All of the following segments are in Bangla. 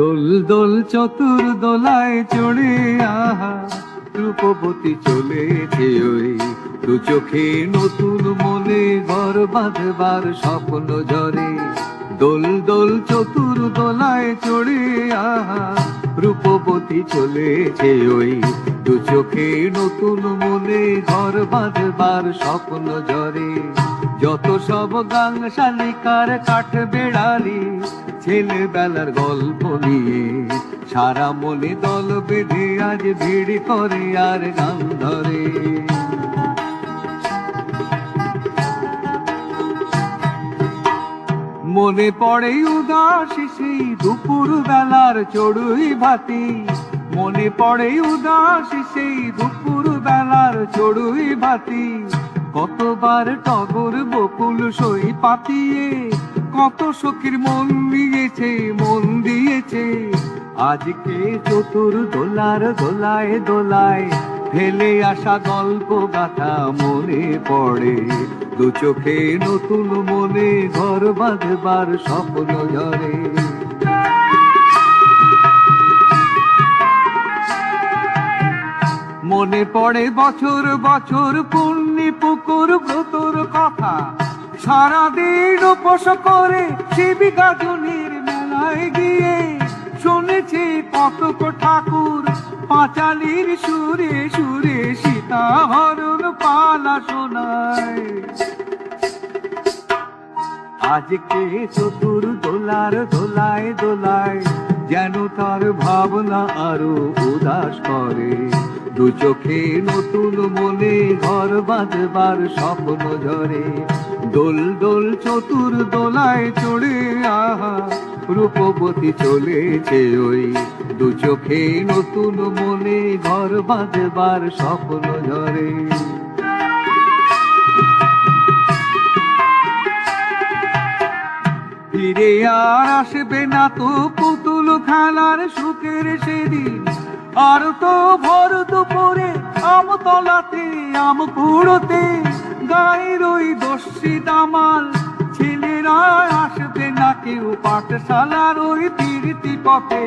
দোল দোল চতুর দোলায় চড়ে আহা রূপবতী চলেছে ওই দু চোখে নতুন মনে ঘর বাঁধবার স্বপ্ন ঝরে। দোল দোল চতুর দোলায় চড়ে আহা রূপবতী চলেছে ওই দু চোখে নতুন মনে ঘর বাঁধবার স্বপ্ন ঝরে। যত সব গাং শালিকার কাঠ বেড়ালি ছেলেবেলার গল্প নিয়ে সারা মনে দল বেঁধে আজ ভিড় করে আর গান ধরে। মনে পড়ে উদাসী সেই দুপুর বেলার চড়ুই ভাতি, মনে পড়ে উদাসী সেই দুপুর বেলার চড়ুই ভাতি। কতবার টগর বকুল সই পাতিয়ে কত সখীর মন দিয়েছে মন দিয়েছে। আজকে চতুর দোলার দোলায় দোলায় ফেলে আসা গল্প গাথা মনে পড়ে। দু চোখে নতুন মনে ঘর বাঁধবার স্বপ্ন ঝরে। মনে পড়ে বছর বছর পুণ্যি পুকুর ব্রতর কথা, সারাদিন উপোস করে শিবি গাজনের মেলায় গিয়ে শুনেছি কতক ঠাকুর পাঁচালির সুরে সুরে সীতা হরণ পালা শোনায়। আজকে চতুর দোলার দোলায় দোলায় যেন তার ভাবনা আরো উদাস করে। দু চোখে নতুন মনে ঘর বাঁধবার স্বপ্ন ঝরে। দোল দোল চতুর দোলায় চড়ে আহা রূপবতী চলেছে ওই দু চোখে নতুন মনে ঘর বাঁধবার স্বপ্ন ঝরে। ফিরে আর আসবে না তো পুতুল খেলার সুখের সেদিন, আর তো ভর দুপুরে আমতলাতে আম কুড়োতে গায়ের ওই দস্যি দামাল ছেলেরা আসবে না কেউ পাঠশালার ওই ফিরতি পথে।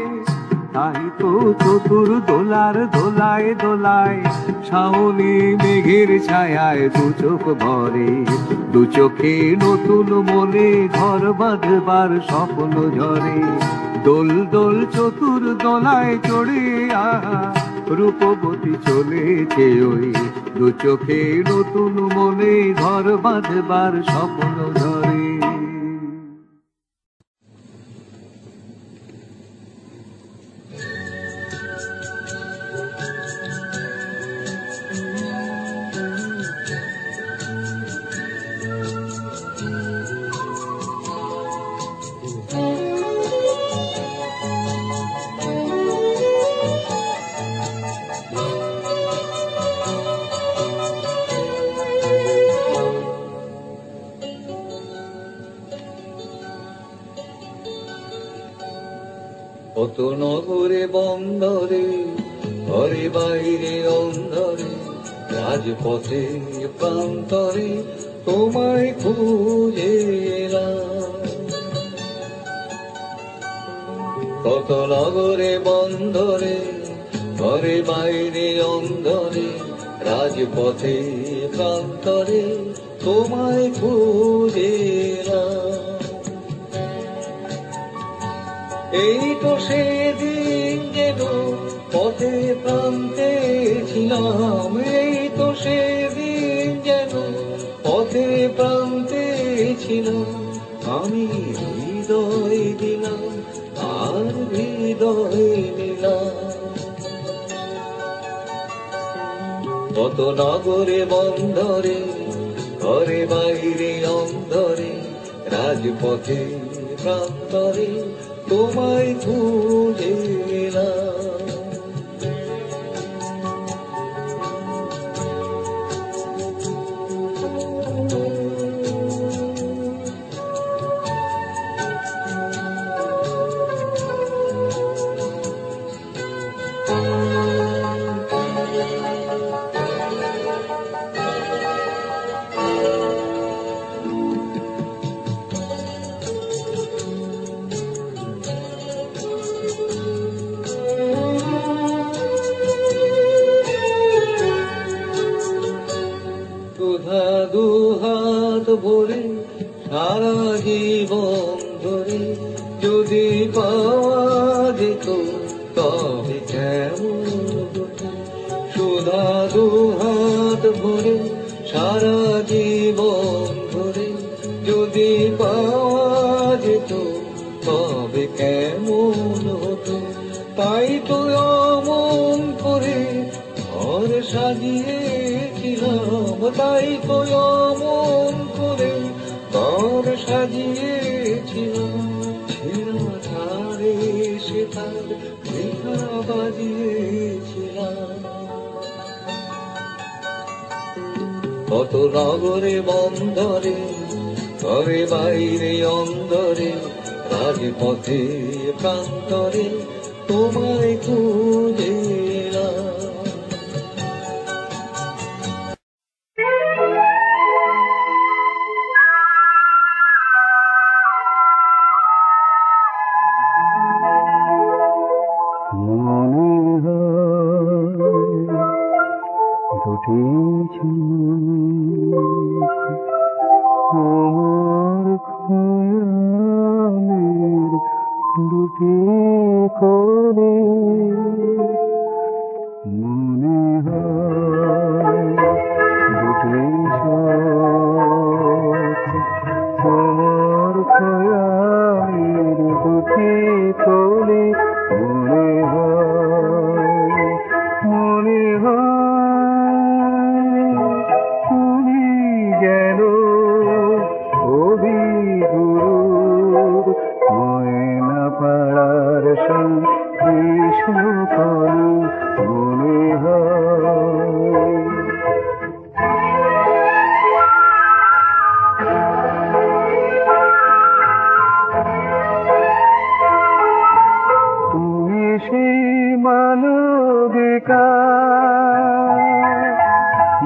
তাই তো চতুর দোলার দোলায় দোলায় শাওনে মেঘের ছায়ায় দু চোখ ভরে। দু চোখে নতুন মনে ঘর বাঁধবার স্বপ্ন ঝরে। দোল দোল চতুর দোলায় চড়ে আহা রূপবতী চলেছে ওই দু চোখে নতুন মনে ঘর বাঁধবার স্বপ্ন ঝরে। কত নগরে বন্দরে ঘরে বাইরে অন্ধরে রাজপথে প্রান্তরে তোমায় খুঁজে এলাম। কত নগরে বন্দরে ঘরে বাইরে অন্ধরে রাজপথে প্রান্তরে তোমায় খুঁজে এলাম। এই তো সেদিন যেন পথে প্রান্তে ছিলাম, এই তো সেদিন যেন পথে প্রান্তে ছিলাম। আমি হৃদয় দিলাম আর হৃদয় নিলাম। কত নগরে বন্দরে ঘরে বাইরে অন্ধরে রাজপথে প্রান্তরে তোমায় খুঁজে এলাম। যদি পাওয়া যেত তবে কেমন হতো, সুধা দুহাত ভরে সারা জীবন ধরে যদি পাওয়া যেত তবে কেমন হতো। তাই তো অমন করে ঘর সাজিয়েছিলাম, তাই তো অমন করে ঘর সাজিয়েছিলাম, ছেঁড়া ছাড়ে সে তার লেখা বাজিয়েছিলাম। কত নগরে বন্দরে ঘরে বাইরে অন্দরে রাজপথে প্রান্তরে তোমায় খুঁজে এলাম।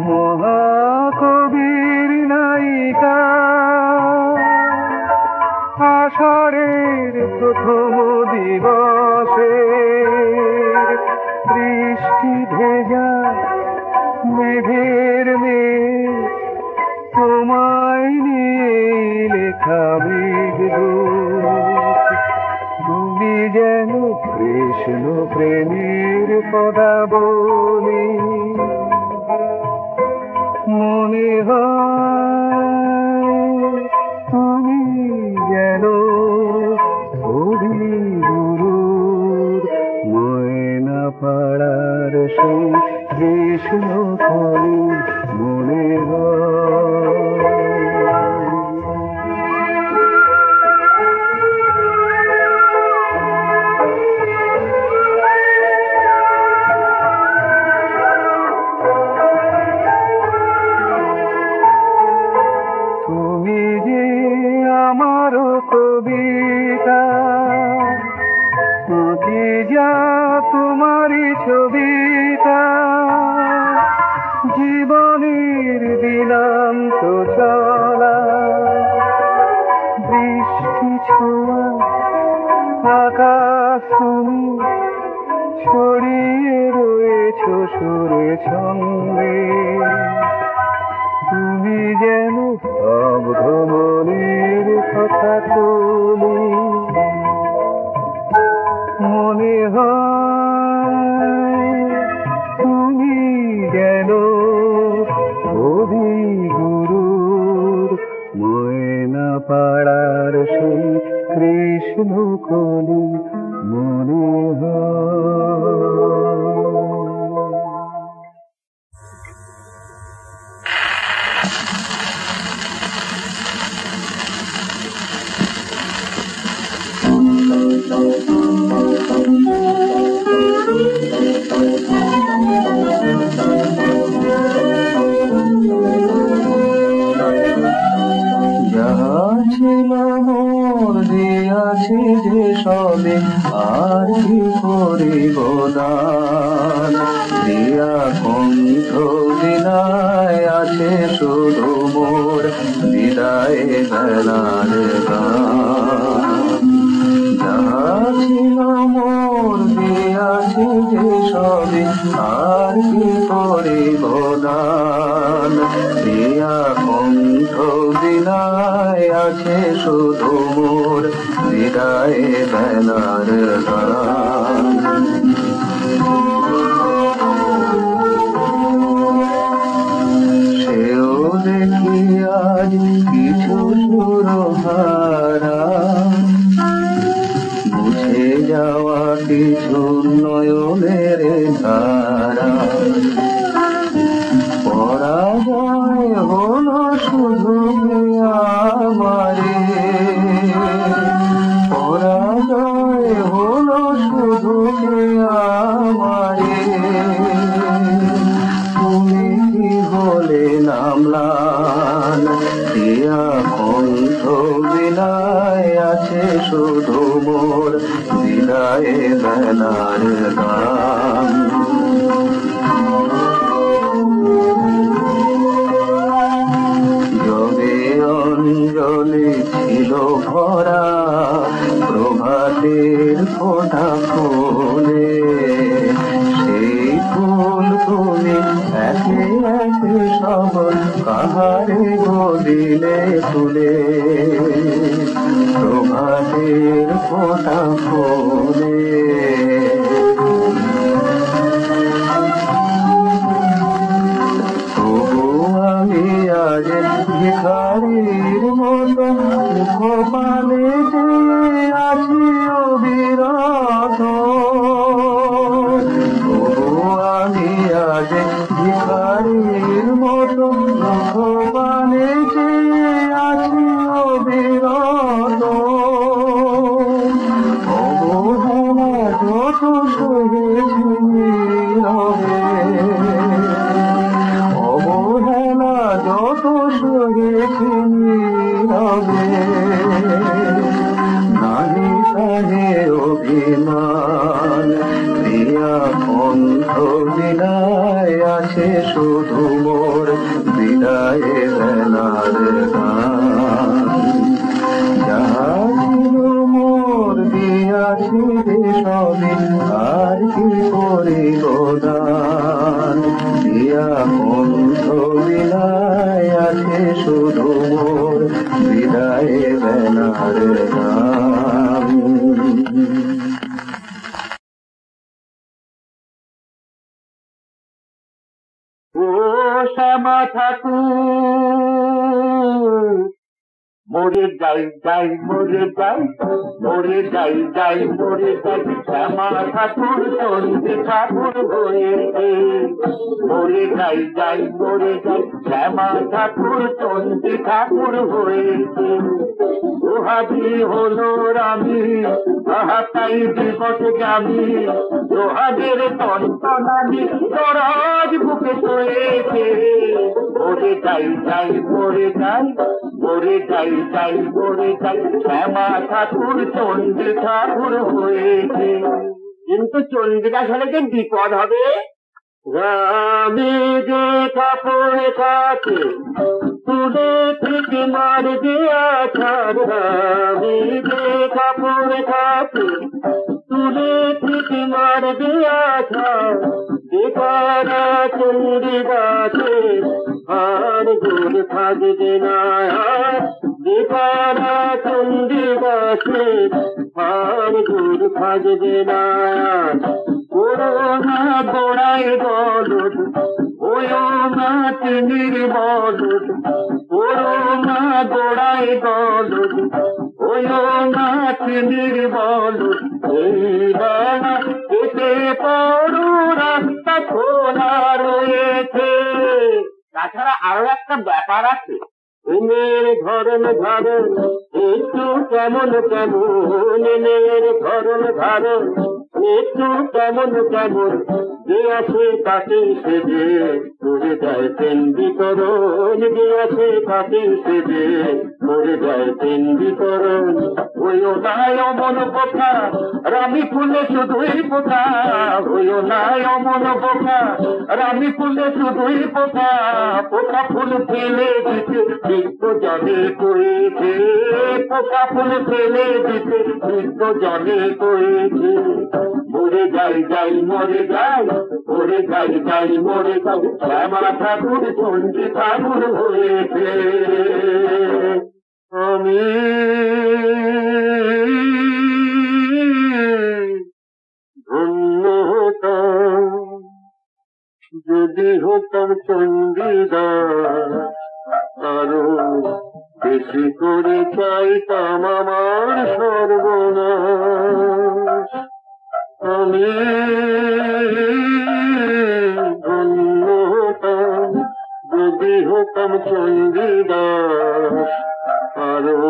মহাকবির নায়িকা, আষাঢ়ের প্রথম দিবসে বৃষ্টি ভেজা মেঘের মেঘ তোমায় নিয়ে লেখা মেঘদূত। তুমি যেন কৃষ্ণ প্রেমের পদাবলী, মনে হয় তুমি যেন কবিগুরুর ময়না পাড়ার সেই কৃষ্ণ কলি, মনে হয়। কবিতা আঁকি যা তোমারই ছবিতা, জীবনের দিনান্ত চলা বৃষ্টি ছোঁয়া আকাশ, তুমি ছড়িয়ে রয়েছ সুরে ছন্দে। তুমি যেন স্তব্ধ মনের কথা তুলি, মনে হয় তুমি যেন কবিগুরুর ময়না পাড়ার সেই কৃষ্ণ কলি, মনে হয়। ছিল মোর দিয়াছি যে সবে, আর কি করিব দান, দিয়া কণ্ঠ বিনায় আছে শুধু মোর বিদায় বেলার গান। যাহা ছিল মোর দিয়াছি যে সবে, আর কি করিব দান, দিয়া কণ্ঠ বিনায় আছে শুধু মোর বিদায় বিদায় বেলার গান। সেও দেখি আজ কিছু সুরহারা, বুঝে যাওয়া কিছু নয়নের ধারা। পরাজয় হলো শুধু আমারে, পরাজয় হলো শুধু আমারে। তুমি কি বলে নামলান দিয়া কণ্ঠ বিনায় আছে শুধু মোর বিদায় বেলার গান। যবে অঞ্জলি ছিল ভরা প্রভাতের ফোঁটা ফুলে, সেই ফুল তুমি একে একে সব কাহারে গদিলে তুলে। প্রভাতের ফোঁটা ফুলে আমি আজ ভিখারির মতো কপালে যে আছি অবিরত। আমি আজ ভিখারির মতো কপালে যে আছি অবিরত। অবহেলা যত সহেছি নীরবে, অবহেলা যত সহেছি নীরবে। নাহি তাহে অভিমান প্রিয়া কণ্ঠ বিনায় আছে শুধু মোর বিদায় বেলার গান। যাহা ছিল মোর দিয়াছি সবে আর কি করিব দান। দিয়া কণ্ঠ বিনায় আছে শুধু মোর বিদায় বেলার গান। ও শ্যামা ঠাকুর, মরে যাই যাই মরে যাই, মরে যাই যাই মরে যাই। শ্যামা ঠাকুর চন্ডী ঠাকুর হয়েছে, মরে যাই যাই মরে যাই। শ্যামা ঠাকুর চন্ডী ঠাকুর হয়েছে। দোহাজি হলো রামি, তাহাতাই বিপদ গামী। দোহাজের তন্তনানি দরাজ বুকে শোয়েছে। মরে যাই যাই মরে যাই, মরে যাই যাই মরে যাই। শ্যামা ঠাকুর চন্ডী ঠাকুর হয়েছে। কিন্তু চন্ডীদাস হলে যে বিপদ হবে। রামে যে কাপড় কাছে তুলে থেকে মার দিয়া ছাড়। রামে যে কাপড় কাছে তুলে থেকে মার দিয়া ছাড়। বেকারা চন্ডী গাছে আর গোল থাকবে না। বেকারা চন্ডী গাছে আর গোল থাকবে না। করোনা গোড়ায় বলদ ওয়ো না তিমির বলদ। করোনা গোড়ায় বলদ ওয়ো না তিমির বলদ। এই বেলা এতে পড়ু রাস্তা খোলা রয়েছে। তাছাড়া আরো একটা ব্যাপার আছে। মেয়ের ধরন ধারণ একটু কেমন কেমন। মেয়ের ধরন ধারণ একটু কেমন কেমন। যে আছে তাকে সেজে করে যায় পেন বিতরণ। যে আছে তাকে সেজে করে যায় পেন বিতরণ। হইও নাই অমন পোকা রামি ফুলে শুধুই পোকা। হইও নাই অমন পোকা রামি ফুলে শুধুই পোকা। পোকা ফুল ফেলে দিতে বৃদ্ধ জলে করেছে। পোকা ফুল ফেলে দিতে বৃদ্ধ জলে করেছে। মরে যাই যাই মরে যাই, মরে যাই যাই মরে যাই। শ্যামা ঠাকুর চন্ডী ঠাকুর হয়েছে। আমি যদি হতাম চণ্ডীদাস আরো বেশি করে চাইতাম আমার সর্বনাশ। আমি ধন্য হতাম যদি হতাম চণ্ডীদাস আরো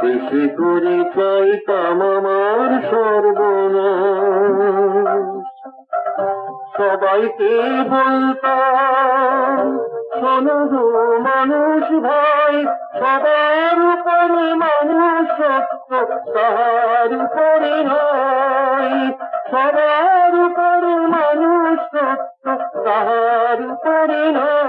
বেশি করে চাইতাম আমার সর্বনাশ। সবাইকে বলতাম শোনো গো মানুষ ভাই, সবার উপরে মানুষ সত্য তাহার উপরে নয়, সবার উপরে মানুষ সত্য তাহার উপরে নয়।